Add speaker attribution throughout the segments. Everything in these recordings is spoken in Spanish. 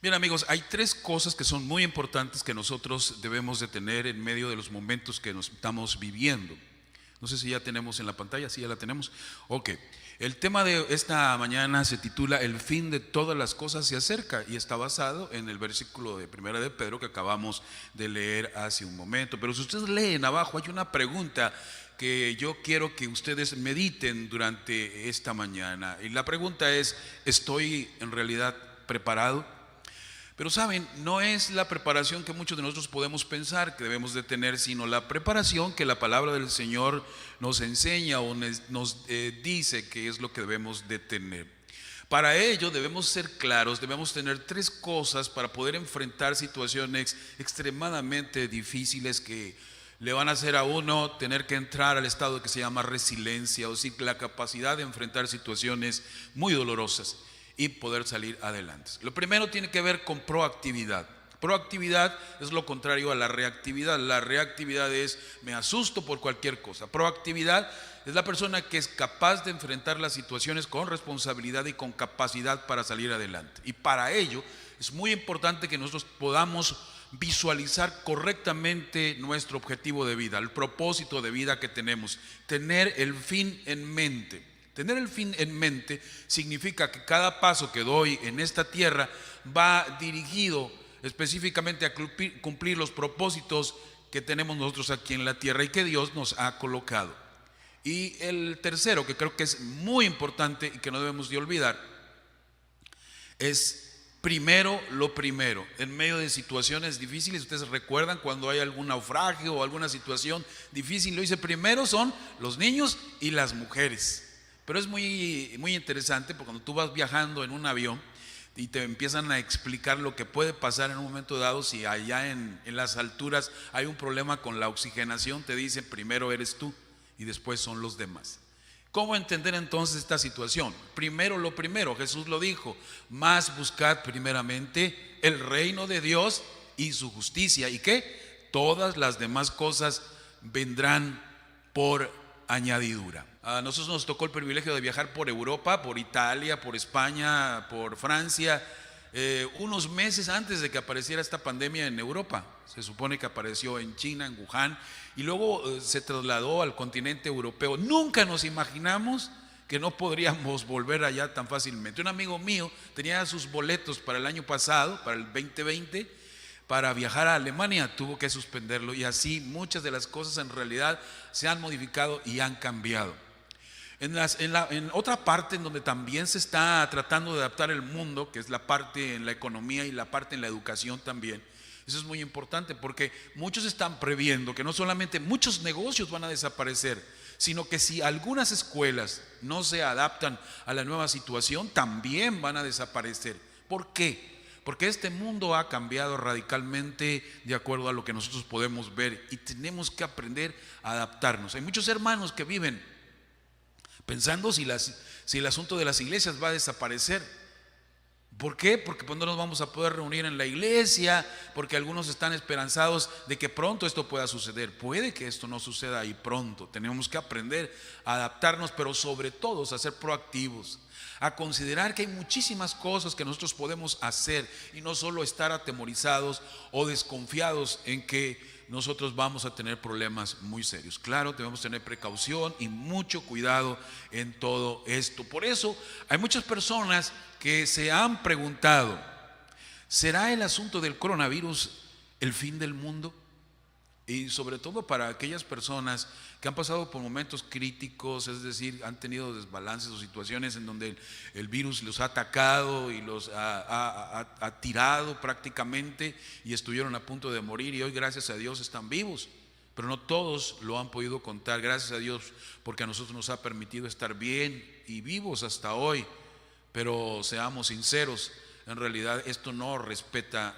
Speaker 1: Bien, amigos, hay tres cosas que son muy importantes que nosotros debemos de tener en medio de los momentos que nos estamos viviendo. No sé si ya tenemos en la pantalla, sí, ya la tenemos. Ok, el tema de esta mañana se titula "El fin de todas las cosas se acerca" y está basado en el versículo de Primera de Pedro que acabamos de leer hace un momento. Pero si ustedes leen abajo, hay una pregunta que yo quiero que ustedes mediten durante esta mañana. Y la pregunta es: ¿estoy en realidad preparado? Pero saben, no es la preparación que muchos de nosotros podemos pensar que debemos de tener, sino la preparación que la palabra del Señor nos enseña o nos dice que es lo que debemos de tener. Para ello debemos ser claros, debemos tener tres cosas para poder enfrentar situaciones extremadamente difíciles que le van a hacer a uno tener que entrar al estado que se llama resiliencia, o sea, la capacidad de enfrentar situaciones muy dolorosas y poder salir adelante. Lo primero tiene que ver con proactividad. Proactividad es lo contrario a la reactividad. La reactividad es: me asusto por cualquier cosa. Proactividad es la persona que es capaz de enfrentar las situaciones con responsabilidad y con capacidad para salir adelante. Y para ello es muy importante que nosotros podamos visualizar correctamente nuestro objetivo de vida, el propósito de vida que tenemos, tener el fin en mente. Tener el fin en mente significa que cada paso que doy en esta tierra va dirigido específicamente a cumplir los propósitos que tenemos nosotros aquí en la tierra y que Dios nos ha colocado. Y el tercero, que creo que es muy importante y que no debemos de olvidar, es primero lo primero. En medio de situaciones difíciles, ustedes recuerdan cuando hay algún naufragio o alguna situación difícil, lo dice: primero son los niños y las mujeres. Pero es muy interesante porque cuando tú vas viajando en un avión y te empiezan a explicar lo que puede pasar en un momento dado, si allá en las alturas hay un problema con la oxigenación, te dicen: primero eres tú y después son los demás. ¿Cómo entender entonces esta situación? Primero lo primero, Jesús lo dijo: más buscad primeramente el reino de Dios y su justicia, y que todas las demás cosas vendrán por añadidura. A nosotros nos tocó el privilegio de viajar por Europa, por Italia, por España, por Francia, unos meses antes de que apareciera esta pandemia en Europa. Se supone que apareció en China, en Wuhan, y luego se trasladó al continente europeo. Nunca nos imaginamos que no podríamos volver allá tan fácilmente. Un amigo mío tenía sus boletos para el año pasado, para el 2020, para viajar a Alemania, tuvo que suspenderlo, y así muchas de las cosas en realidad se han modificado y han cambiado. En otra parte en donde también se está tratando de adaptar el mundo, que es la parte en la economía y la parte en la educación también. Eso es muy importante porque muchos están previendo que no solamente muchos negocios van a desaparecer, sino que si algunas escuelas no se adaptan a la nueva situación, también van a desaparecer. ¿Por qué? Porque este mundo ha cambiado radicalmente de acuerdo a lo que nosotros podemos ver y tenemos que aprender a adaptarnos. Hay muchos hermanos que viven pensando si el asunto de las iglesias va a desaparecer. ¿Por qué? Porque pues no nos vamos a poder reunir en la iglesia, porque algunos están esperanzados de que pronto esto pueda suceder. Puede que esto no suceda ahí pronto. Tenemos que aprender a adaptarnos, pero sobre todo a ser proactivos, a considerar que hay muchísimas cosas que nosotros podemos hacer y no solo estar atemorizados o desconfiados en que nosotros vamos a tener problemas muy serios. Claro, debemos tener precaución y mucho cuidado en todo esto. Por eso hay muchas personas que se han preguntado: ¿será el asunto del coronavirus el fin del mundo? Y sobre todo para aquellas personas que han pasado por momentos críticos, es decir, han tenido desbalances o situaciones en donde el virus los ha atacado y los ha tirado prácticamente y estuvieron a punto de morir, y hoy gracias a Dios están vivos. Pero no todos lo han podido contar, gracias a Dios, porque a nosotros nos ha permitido estar bien y vivos hasta hoy. Pero seamos sinceros, en realidad esto no respeta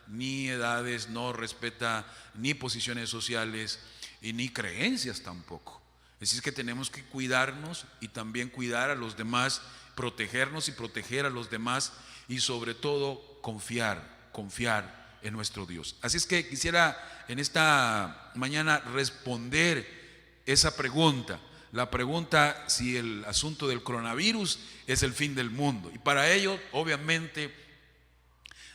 Speaker 1: ni edades, no respeta ni posiciones sociales y ni creencias tampoco. Así es que tenemos que cuidarnos y también cuidar a los demás, protegernos y proteger a los demás, y sobre todo confiar en nuestro Dios. Así es que quisiera en esta mañana responder esa pregunta. La pregunta si el asunto del coronavirus es el fin del mundo. Y para ello, obviamente,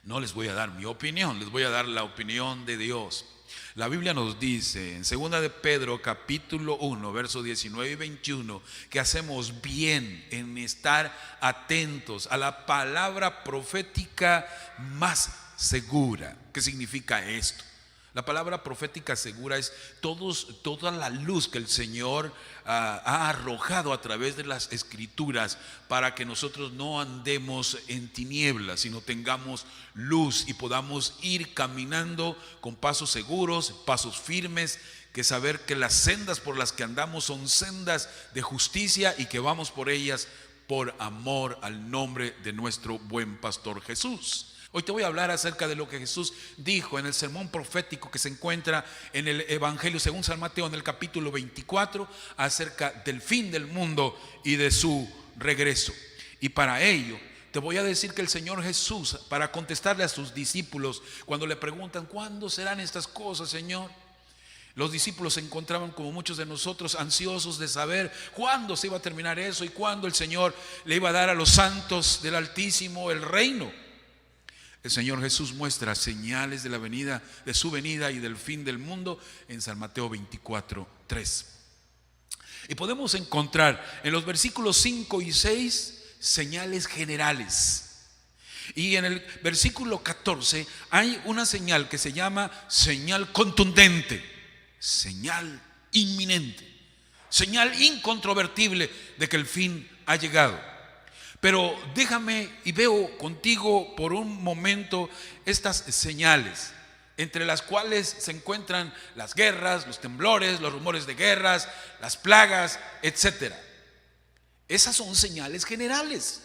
Speaker 1: No les voy a dar mi opinión, les voy a dar la opinión de Dios. La Biblia nos dice en 2 de Pedro capítulo 1 versos 19 y 21 que hacemos bien en estar atentos a la palabra profética más segura. ¿Qué significa esto? La palabra profética segura es toda la luz que el Señor ha arrojado a través de las Escrituras para que nosotros no andemos en tinieblas, sino tengamos luz y podamos ir caminando con pasos seguros, pasos firmes, que saber que las sendas por las que andamos son sendas de justicia y que vamos por ellas por amor al nombre de nuestro buen pastor Jesús. Hoy te voy a hablar acerca de lo que Jesús dijo en el sermón profético que se encuentra en el Evangelio según San Mateo en el capítulo 24 acerca del fin del mundo y de su regreso. Y para ello te voy a decir que el Señor Jesús, para contestarle a sus discípulos cuando le preguntan ¿cuándo serán estas cosas, Señor? Los discípulos se encontraban como muchos de nosotros ansiosos de saber cuándo se iba a terminar eso y cuándo el Señor le iba a dar a los santos del Altísimo el reino. El Señor Jesús muestra señales de la venida, de su venida y del fin del mundo en San Mateo 24:3. Y podemos encontrar en los versículos 5 y 6 señales generales. Y en el versículo 14 hay una señal que se llama señal contundente, señal inminente, señal incontrovertible de que el fin ha llegado. Pero déjame y veo contigo por un momento estas señales, entre las cuales se encuentran las guerras, los temblores, los rumores de guerras, las plagas, etc. Esas son señales generales,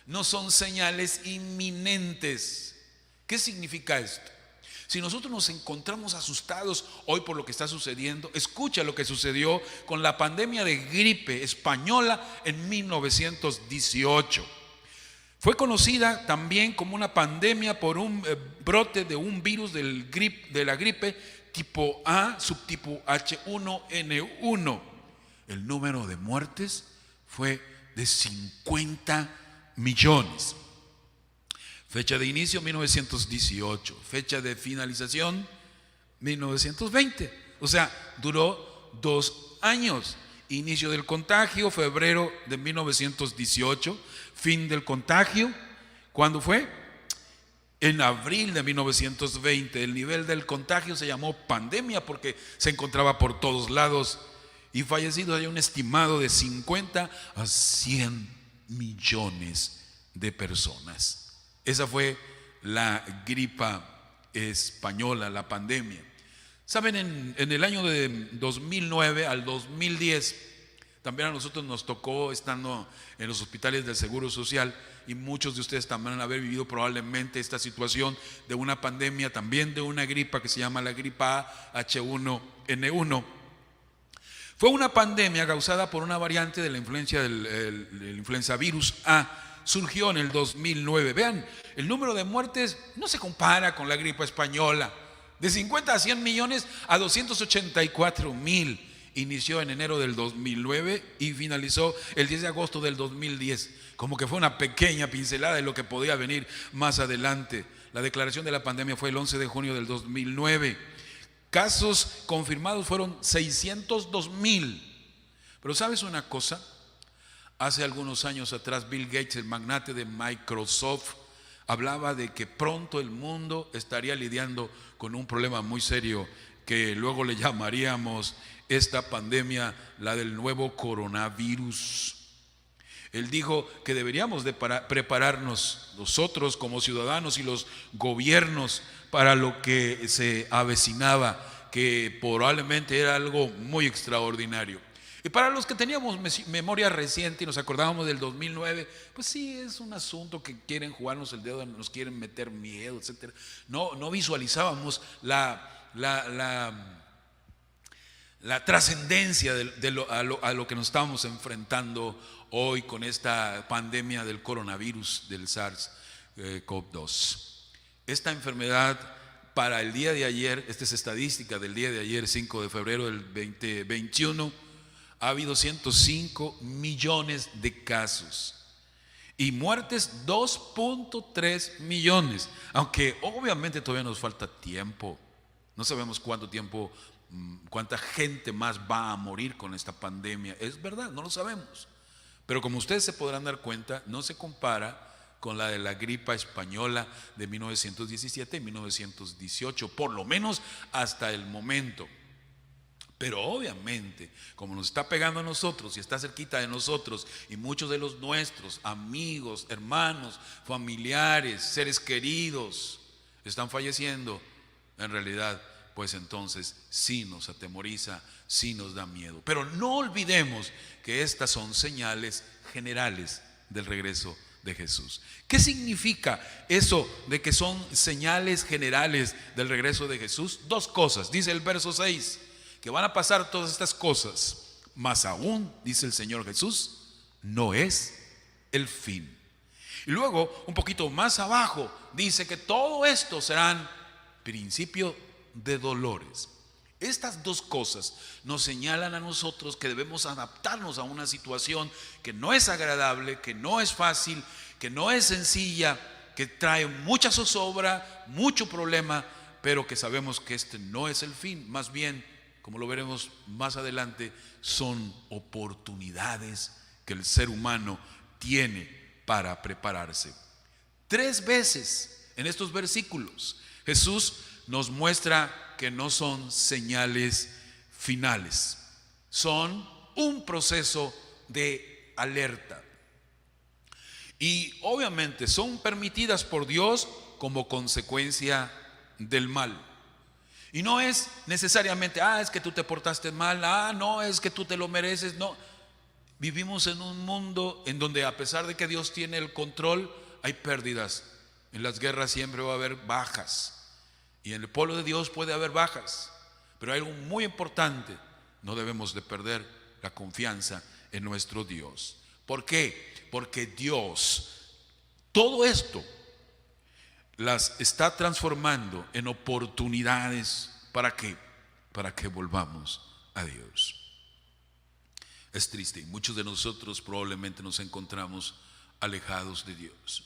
Speaker 1: no son señales inminentes. ¿Qué significa esto? Si nosotros nos encontramos asustados hoy por lo que está sucediendo, escucha lo que sucedió con la pandemia de gripe española en 1918. Fue conocida también como una pandemia por un brote de un virus de la gripe tipo A, subtipo H1N1. El número de muertes fue de 50 millones. Fecha de inicio 1918, fecha de finalización 1920, o sea, duró 2 años. Inicio del contagio, febrero de 1918, fin del contagio, ¿cuándo fue? En abril de 1920. El nivel del contagio se llamó pandemia porque se encontraba por todos lados y fallecidos hay un estimado de 50 a 100 millones de personas. Esa fue la gripa española, la pandemia. Saben, en el año de 2009 al 2010, también a nosotros nos tocó estando en los hospitales del Seguro Social, y muchos de ustedes también han haber vivido probablemente esta situación de una pandemia, también de una gripa que se llama la gripa A, H1N1. Fue una pandemia causada por una variante de la influencia del influenza virus A. Surgió en el 2009. Vean, el número de muertes no se compara con la gripe española. De 50 a 100 millones a 284,000. Inició en enero del 2009 y finalizó el 10 de agosto del 2010. Como que fue una pequeña pincelada de lo que podía venir más adelante. La declaración de la pandemia fue el 11 de junio del 2009. Casos confirmados fueron 602,000. Pero ¿sabes una cosa? Hace algunos años atrás, Bill Gates, el magnate de Microsoft, hablaba de que pronto el mundo estaría lidiando con un problema muy serio que luego le llamaríamos esta pandemia la del nuevo coronavirus. Él dijo que deberíamos de prepararnos nosotros como ciudadanos y los gobiernos para lo que se avecinaba, que probablemente era algo muy extraordinario. Y para los que teníamos memoria reciente y nos acordábamos del 2009, pues sí, es un asunto que quieren jugarnos el dedo, nos quieren meter miedo, etc. No visualizábamos la trascendencia a lo que nos estábamos enfrentando hoy con esta pandemia del coronavirus, del SARS-CoV-2. Esta enfermedad para el día de ayer, esta es estadística del día de ayer, 5 de febrero del 2021, ha habido 105 millones de casos. y muertes 2.3 millones. Aunque obviamente todavía nos falta tiempo. No sabemos cuánto tiempo, cuánta gente más va a morir con esta pandemia. Es verdad, no lo sabemos. Pero como ustedes se podrán dar cuenta, no se compara con la de la gripa española de 1917 y 1918, por lo menos hasta el momento. Pero obviamente, como nos está pegando a nosotros y está cerquita de nosotros, y muchos de los nuestros amigos, hermanos, familiares, seres queridos están falleciendo, en realidad, pues entonces sí nos atemoriza, sí nos da miedo. Pero no olvidemos que estas son señales generales del regreso de Jesús. ¿Qué significa eso de que son señales generales del regreso de Jesús? Dos cosas, dice el verso 6. Que van a pasar todas estas cosas, mas aún, dice el Señor Jesús, no es el fin. Y luego, un poquito más abajo, dice que todo esto serán principio de dolores. Estas dos cosas nos señalan a nosotros que debemos adaptarnos a una situación que no es agradable, que no es fácil, que no es sencilla, que trae mucha zozobra, mucho problema, pero que sabemos que este no es el fin. Más bien, como lo veremos más adelante, son oportunidades que el ser humano tiene para prepararse. 3 veces en estos versículos Jesús nos muestra que no son señales finales, son un proceso de alerta. Y obviamente son permitidas por Dios como consecuencia del mal. Y no es necesariamente, es que tú te portaste mal, no, es que tú te lo mereces. No, vivimos en un mundo en donde, a pesar de que Dios tiene el control, hay pérdidas. En las guerras siempre va a haber bajas, y en el pueblo de Dios puede haber bajas. Pero hay algo muy importante: no debemos de perder la confianza en nuestro Dios. ¿Por qué? Porque Dios todo esto las está transformando en oportunidades. ¿Para qué? Para que volvamos a Dios. Es triste, y muchos de nosotros probablemente nos encontramos alejados de Dios.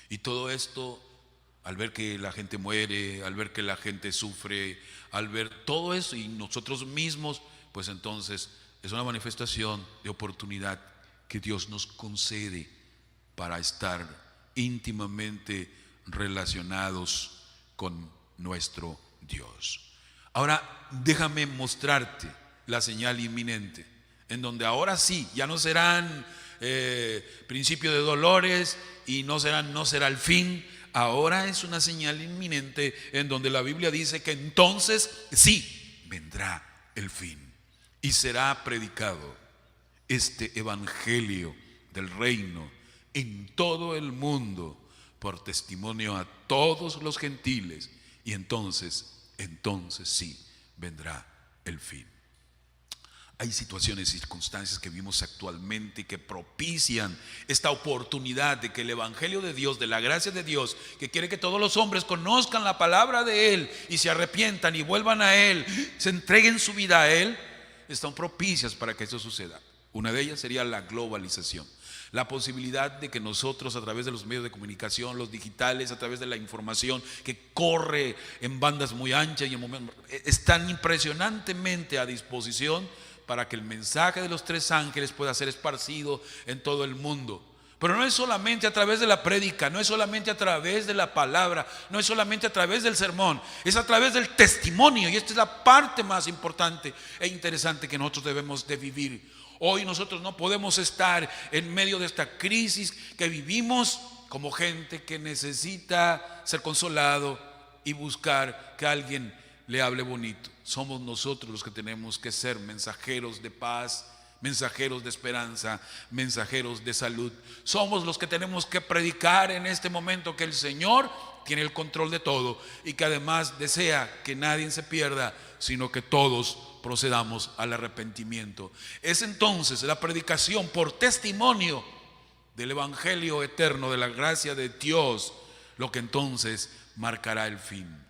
Speaker 1: Y todo esto, al ver que la gente muere, al ver que la gente sufre, al ver todo eso y nosotros mismos, pues entonces es una manifestación de oportunidad que Dios nos concede para estar íntimamente relacionados con nuestro Dios. Ahora déjame mostrarte la señal inminente, en donde ahora sí, ya no serán principio de dolores y no será el fin. Ahora es una señal inminente en donde la Biblia dice que entonces sí vendrá el fin y será predicado este evangelio del reino en todo el mundo por testimonio a todos los gentiles, y entonces sí vendrá el fin. Hay situaciones y circunstancias que vivimos actualmente que propician esta oportunidad de que el evangelio de Dios, de la gracia de Dios, que quiere que todos los hombres conozcan la palabra de Él y se arrepientan y vuelvan a Él, se entreguen su vida a Él, están propicias para que eso suceda. Una de ellas sería la globalización. La posibilidad de que nosotros, a través de los medios de comunicación, los digitales, a través de la información que corre en bandas muy anchas y en momentos, están impresionantemente a disposición para que el mensaje de los 3 ángeles pueda ser esparcido en todo el mundo. Pero no es solamente a través de la prédica, no es solamente a través de la palabra, no es solamente a través del sermón, es a través del testimonio. Y esta es la parte más importante e interesante que nosotros debemos de vivir. Hoy nosotros no podemos estar en medio de esta crisis que vivimos como gente que necesita ser consolado y buscar que alguien le hable bonito. Somos nosotros los que tenemos que ser mensajeros de paz, mensajeros de esperanza, mensajeros de salud. Somos los que tenemos que predicar en este momento que el Señor tiene el control de todo y que además desea que nadie se pierda, sino que todos procedamos al arrepentimiento. Es entonces la predicación por testimonio del evangelio eterno, de la gracia de Dios, lo que entonces marcará el fin.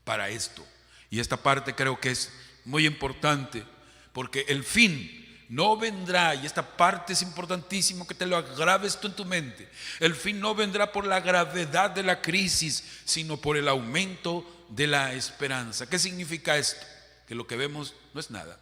Speaker 1: Para esto, y esta parte creo que es muy importante, porque el fin no vendrá, y esta parte es importantísimo que te lo grabes tú en tu mente, el fin no vendrá por la gravedad de la crisis, sino por el aumento de la esperanza. ¿Qué significa esto? Que lo que vemos no es nada,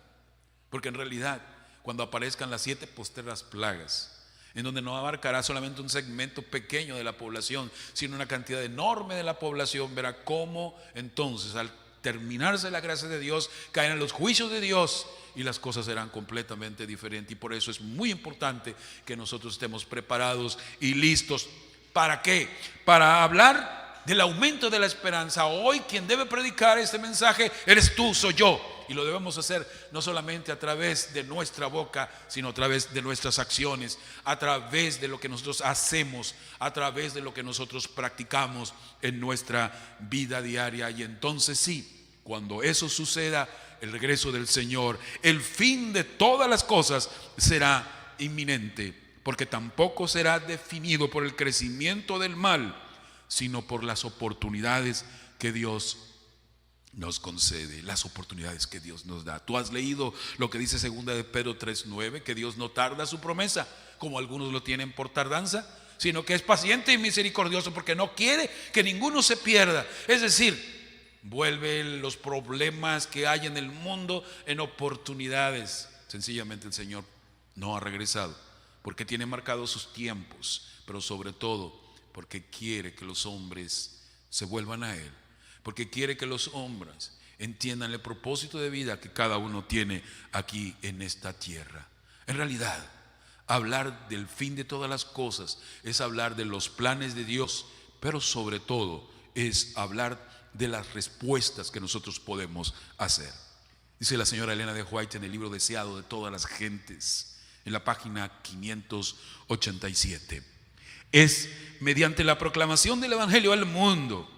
Speaker 1: porque en realidad cuando aparezcan las 7 postreras plagas, en donde no abarcará solamente un segmento pequeño de la población, sino una cantidad enorme de la población, verá cómo entonces al terminarse la gracia de Dios, caerán los juicios de Dios y las cosas serán completamente diferentes. Y por eso es muy importante que nosotros estemos preparados y listos. ¿Para qué? Para hablar del aumento de la esperanza. Hoy quien debe predicar este mensaje eres tú, soy yo. Y lo debemos hacer no solamente a través de nuestra boca, sino a través de nuestras acciones, a través de lo que nosotros hacemos, a través de lo que nosotros practicamos en nuestra vida diaria. Y entonces sí, cuando eso suceda, el regreso del Señor, el fin de todas las cosas será inminente, porque tampoco será definido por el crecimiento del mal, sino por las oportunidades que Dios nos concede, las oportunidades que Dios nos da. Tú has leído lo que dice 2 de Pedro 3:9, que Dios no tarda su promesa, como algunos lo tienen por tardanza, sino que es paciente y misericordioso, porque no quiere que ninguno se pierda. Es decir, vuelve los problemas que hay en el mundo en oportunidades. Sencillamente el Señor no ha regresado, porque tiene marcados sus tiempos, pero sobre todo porque quiere que los hombres se vuelvan a Él, porque quiere que los hombres entiendan el propósito de vida que cada uno tiene aquí en esta tierra. En realidad, hablar del fin de todas las cosas es hablar de los planes de Dios, pero sobre todo es hablar de las respuestas que nosotros podemos hacer. Dice la señora Elena de White en el libro Deseado de todas las gentes, en la página 587. Es mediante la proclamación del Evangelio al mundo,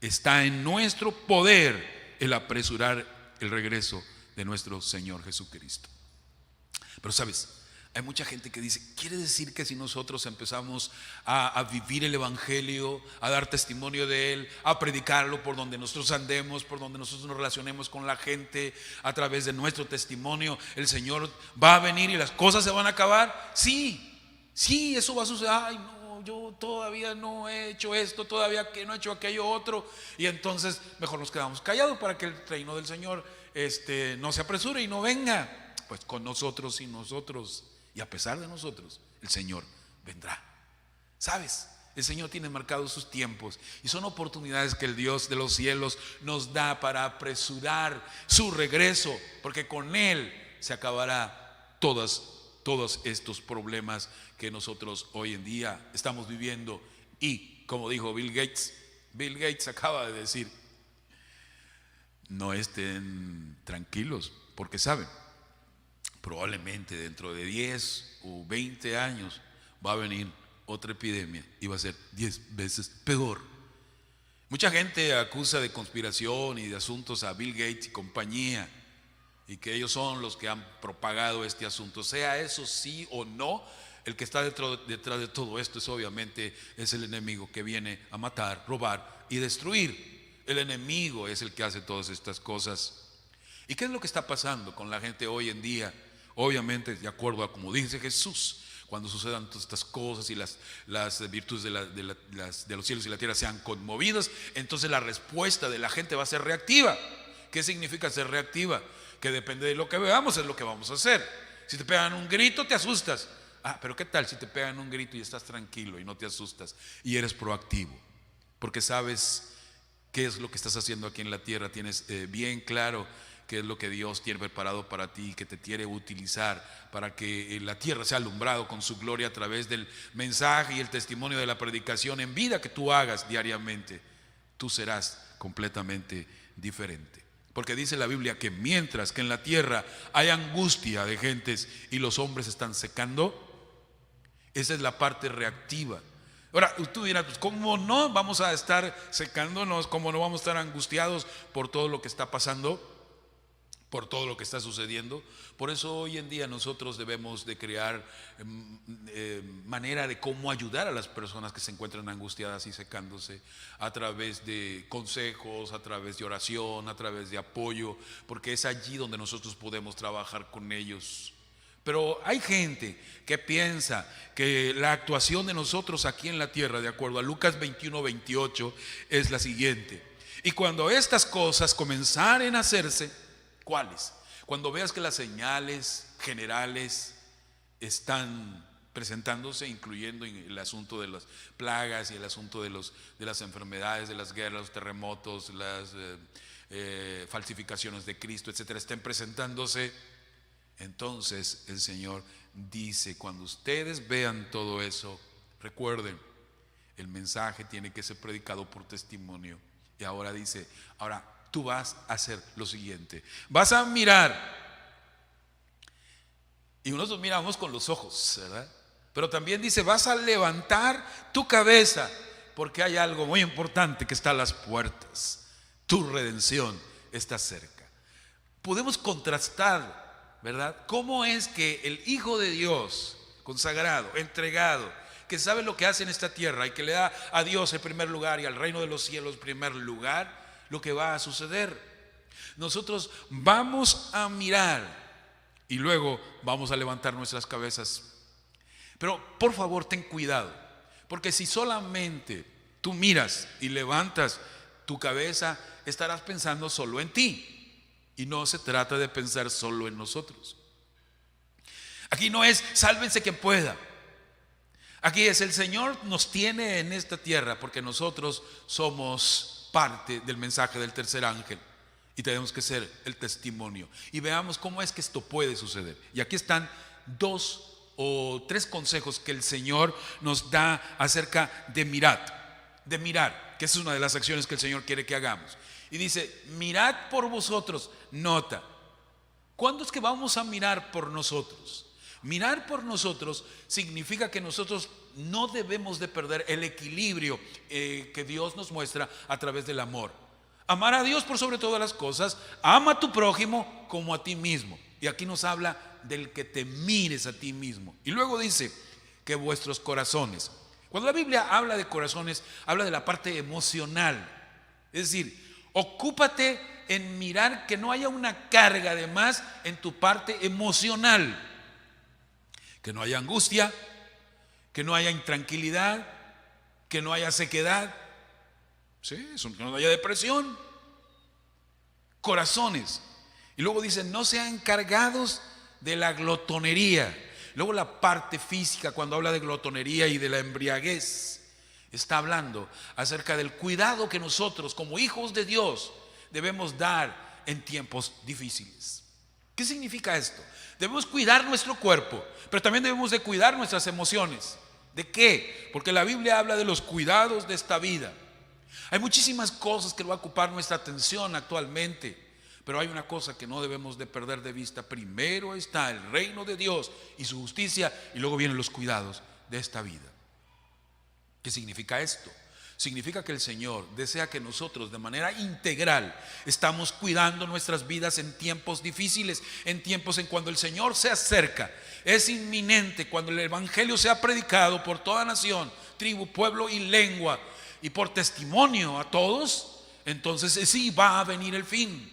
Speaker 1: está en nuestro poder el apresurar el regreso de nuestro Señor Jesucristo. Pero sabes, hay mucha gente que dice, quiere decir que si nosotros empezamos a vivir el Evangelio, a dar testimonio de él, a predicarlo por donde nosotros andemos, por donde nosotros nos relacionemos con la gente, a través de nuestro testimonio, el Señor va a venir y las cosas se van a acabar? Sí, eso va a suceder. Ay, no, yo todavía no he hecho esto, todavía que no he hecho aquello otro, y entonces mejor nos quedamos callados para que el reino del Señor no se apresure y no venga. Pues con nosotros y nosotros, y a pesar de nosotros, el Señor vendrá. ¿Sabes? El Señor tiene marcados sus tiempos y son oportunidades que el Dios de los cielos nos da para apresurar su regreso, porque con Él se acabará todos estos problemas que nosotros hoy en día estamos viviendo. Y como dijo Bill Gates acaba de decir, no estén tranquilos, porque saben, probablemente dentro de 10 o 20 años va a venir otra epidemia y va a ser 10 veces peor. Mucha gente acusa de conspiración y de asuntos a Bill Gates y compañía, y que ellos son los que han propagado este asunto. Sea eso sí o no, el que está detrás de todo esto obviamente es el enemigo, que viene a matar, robar y destruir. El enemigo es el que hace todas estas cosas. ¿Y qué es lo que está pasando con la gente hoy en día? Obviamente, de acuerdo a como dice Jesús, cuando sucedan todas estas cosas y las virtudes de los cielos y la tierra sean conmovidas, entonces la respuesta de la gente va a ser reactiva. ¿Qué significa ser reactiva? Que depende de lo que veamos es lo que vamos a hacer. Si te pegan un grito, te asustas. Pero ¿qué tal si te pegan un grito y estás tranquilo y no te asustas y eres proactivo? Porque sabes qué es lo que estás haciendo aquí en la tierra, tienes bien claro qué es lo que Dios tiene preparado para ti, que te quiere utilizar para que la tierra sea alumbrado con su gloria a través del mensaje y el testimonio de la predicación en vida que tú hagas diariamente. Tú serás completamente diferente. Porque dice la Biblia que mientras que en la tierra hay angustia de gentes y los hombres están secando, esa es la parte reactiva. Ahora, tú dirás, pues ¿cómo no vamos a estar secándonos? ¿Cómo no vamos a estar angustiados por todo lo que está pasando? Por todo lo que está sucediendo. Por eso hoy en día nosotros debemos de crear manera de cómo ayudar a las personas que se encuentran angustiadas y secándose, a través de consejos, a través de oración, a través de apoyo, porque es allí donde nosotros podemos trabajar con ellos. Pero hay gente que piensa que la actuación de nosotros aquí en la tierra, de acuerdo a Lucas 21:28, es la siguiente: y cuando estas cosas comenzaren a hacerse, ¿cuáles? Cuando veas que las señales generales están presentándose, incluyendo el asunto de las plagas y el asunto de las enfermedades, de las guerras, los terremotos, las falsificaciones de Cristo, etcétera, estén presentándose, entonces el Señor dice: cuando ustedes vean todo eso, recuerden, el mensaje tiene que ser predicado por testimonio. Y ahora dice: ahora tú vas a hacer lo siguiente, vas a mirar. Y nosotros miramos con los ojos, ¿verdad? Pero también dice: vas a levantar tu cabeza, porque hay algo muy importante que está a las puertas. Tu redención está cerca. Podemos contrastar, ¿verdad? ¿Cómo es que el Hijo de Dios, consagrado, entregado, que sabe lo que hace en esta tierra y que le da a Dios el primer lugar y al reino de los cielos el primer lugar, lo que va a suceder? Nosotros vamos a mirar y luego vamos a levantar nuestras cabezas. Pero por favor, ten cuidado, porque si solamente tú miras y levantas tu cabeza, estarás pensando solo en ti, y no se trata de pensar solo en nosotros. Aquí no es sálvense quien pueda. Aquí es: el Señor nos tiene en esta tierra porque nosotros somos parte del mensaje del tercer ángel y tenemos que ser el testimonio. Y veamos cómo es que esto puede suceder. Y aquí están 2 o 3 consejos que el Señor nos da acerca de mirar, que esa es una de las acciones que el Señor quiere que hagamos. Y dice: mirad por vosotros. Nota, ¿cuándo es que vamos a mirar por nosotros? Mirar por nosotros significa que nosotros no debemos de perder el equilibrio que Dios nos muestra a través del amor. Amar a Dios por sobre todas las cosas. Ama a tu prójimo como a ti mismo. Y aquí nos habla del que te mires a ti mismo. Y luego dice que vuestros corazones. Cuando la Biblia habla de corazones, habla de la parte emocional. Es decir, ocúpate en mirar que no haya una carga de más en tu parte emocional. Que no haya angustia, que no haya intranquilidad, que no haya sequedad, ¿sí? Que no haya depresión. Corazones. Y luego dice: no sean cargados de la glotonería. Luego la parte física, cuando habla de glotonería y de la embriaguez, está hablando acerca del cuidado que nosotros como hijos de Dios debemos dar en tiempos difíciles. ¿Qué significa esto? Debemos cuidar nuestro cuerpo, pero también debemos de cuidar nuestras emociones. ¿De qué? Porque la Biblia habla de los cuidados de esta vida. Hay muchísimas cosas que va a ocupar nuestra atención actualmente, pero hay una cosa que no debemos de perder de vista. Primero está el reino de Dios y su justicia, y luego vienen los cuidados de esta vida. ¿Qué significa esto? Significa que el Señor desea que nosotros de manera integral estamos cuidando nuestras vidas en tiempos difíciles, en tiempos en cuando el Señor se acerca. Es inminente cuando el evangelio sea predicado por toda nación, tribu, pueblo y lengua, y por testimonio a todos. Entonces sí, va a venir el fin.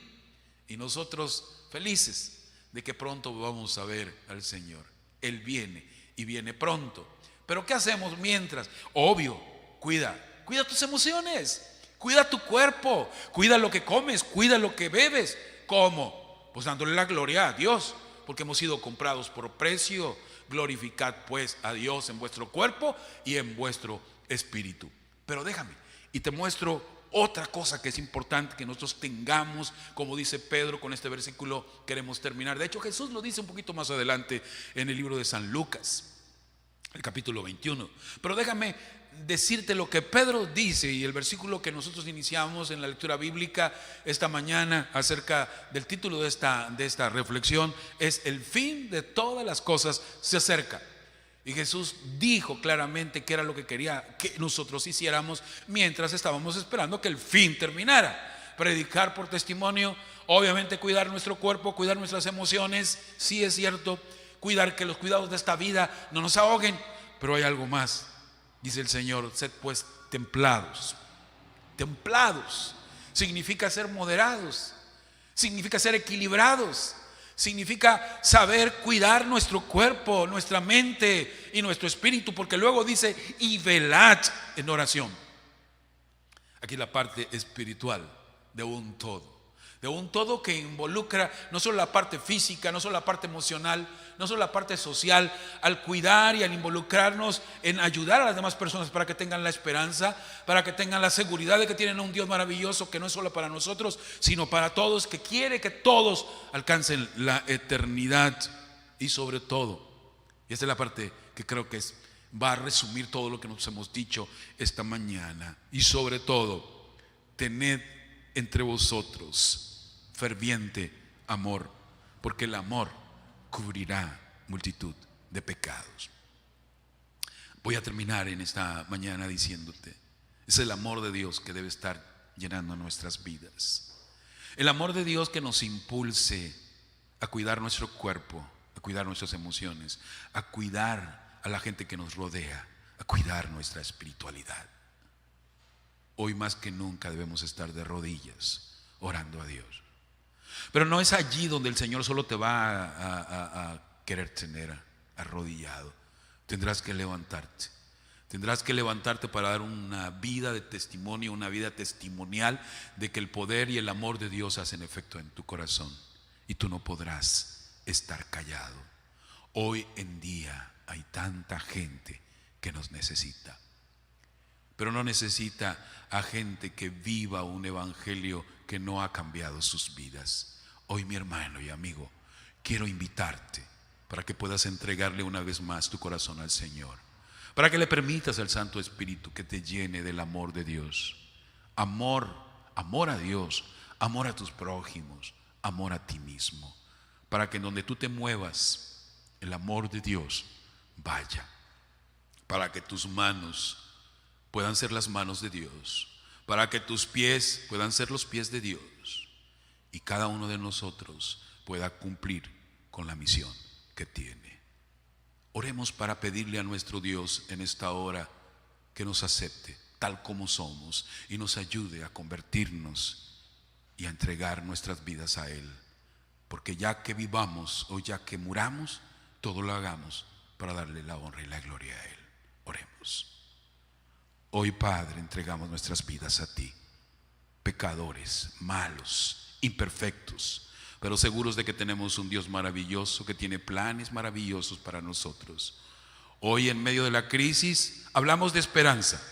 Speaker 1: Y nosotros felices de que pronto vamos a ver al Señor. Él viene y viene pronto. Pero ¿qué hacemos mientras? Obvio, cuida tus emociones, cuida tu cuerpo, cuida lo que comes, cuida lo que bebes. ¿Cómo? Pues dándole la gloria a Dios, porque hemos sido comprados por precio. Glorificad pues a Dios en vuestro cuerpo y en vuestro espíritu. Pero déjame, y te muestro otra cosa que es importante que nosotros tengamos. Como dice Pedro, con este versículo queremos terminar. De hecho, Jesús lo dice un poquito más adelante en el libro de San Lucas, el capítulo 21. Pero déjame decirte lo que Pedro dice, y el versículo que nosotros iniciamos en la lectura bíblica esta mañana acerca del título de esta reflexión es: el fin de todas las cosas se acerca. Y Jesús dijo claramente que era lo que quería que nosotros hiciéramos mientras estábamos esperando que el fin terminara. Predicar por testimonio, obviamente cuidar nuestro cuerpo, cuidar nuestras emociones, sí es cierto, cuidar que los cuidados de esta vida no nos ahoguen, pero hay algo más. Dice el Señor: sed pues templados. Templados significa ser moderados, significa ser equilibrados, Significa saber cuidar nuestro cuerpo, nuestra mente y nuestro espíritu, porque luego dice, y velad en oración. Aquí la parte espiritual de un todo que involucra no solo la parte física, no solo la parte emocional, no solo la parte social, al cuidar y al involucrarnos en ayudar a las demás personas para que tengan la esperanza, para que tengan la seguridad de que tienen un Dios maravilloso que no es solo para nosotros, sino para todos, que quiere que todos alcancen la eternidad. Y sobre todo, y esta es la parte que creo que va a resumir todo lo que nos hemos dicho esta mañana, y sobre todo, tened entre vosotros ferviente amor, porque el amor cubrirá multitud de pecados. Voy a terminar en esta mañana diciéndote, es el amor de Dios que debe estar llenando nuestras vidas. El amor de Dios que nos impulse a cuidar nuestro cuerpo, a cuidar nuestras emociones, a cuidar a la gente que nos rodea, a cuidar nuestra espiritualidad. Hoy más que nunca debemos estar de rodillas orando a Dios. Pero no es allí donde el Señor solo te va a querer tener arrodillado. Tendrás que levantarte. Tendrás que levantarte para dar una vida de testimonio, una vida testimonial de que el poder y el amor de Dios hacen efecto en tu corazón. Y tú no podrás estar callado. Hoy en día hay tanta gente que nos necesita. Pero no necesita a gente que viva un evangelio que no ha cambiado sus vidas. Hoy, mi hermano y amigo, quiero invitarte para que puedas entregarle una vez más tu corazón al Señor, para que le permitas al Santo Espíritu que te llene del amor de Dios. Amor a Dios, amor a tus prójimos, amor a ti mismo, para que en donde tú te muevas, el amor de Dios vaya, para que tus manos puedan ser las manos de Dios, para que tus pies puedan ser los pies de Dios, y cada uno de nosotros pueda cumplir con la misión que tiene. Oremos para pedirle a nuestro Dios en esta hora que nos acepte tal como somos y nos ayude a convertirnos y a entregar nuestras vidas a Él, porque ya que vivamos o ya que muramos, todo lo hagamos para darle la honra y la gloria a Él. Oremos. Hoy, Padre, entregamos nuestras vidas a ti, pecadores, malos, imperfectos, pero seguros de que tenemos un Dios maravilloso que tiene planes maravillosos para nosotros. Hoy, en medio de la crisis, hablamos de esperanza.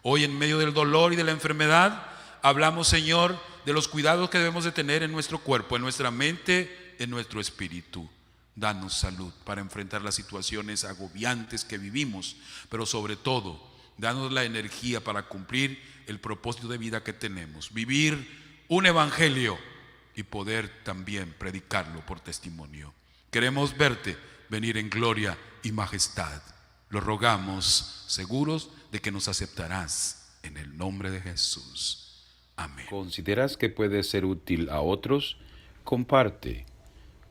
Speaker 1: Hoy, en medio del dolor y de la enfermedad, hablamos, Señor, de los cuidados que debemos de tener en nuestro cuerpo, en nuestra mente, en nuestro espíritu. Danos salud para enfrentar las situaciones agobiantes que vivimos, pero sobre todo, danos la energía para cumplir el propósito de vida que tenemos, vivir un evangelio y poder también predicarlo por testimonio. Queremos verte venir en gloria y majestad. Lo rogamos, seguros de que nos aceptarás en el nombre de Jesús. Amén.
Speaker 2: ¿Consideras que puede ser útil a otros? Comparte.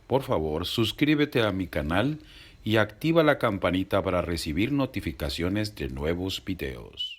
Speaker 2: Por favor, suscríbete a mi canal y activa la campanita para recibir notificaciones de nuevos videos.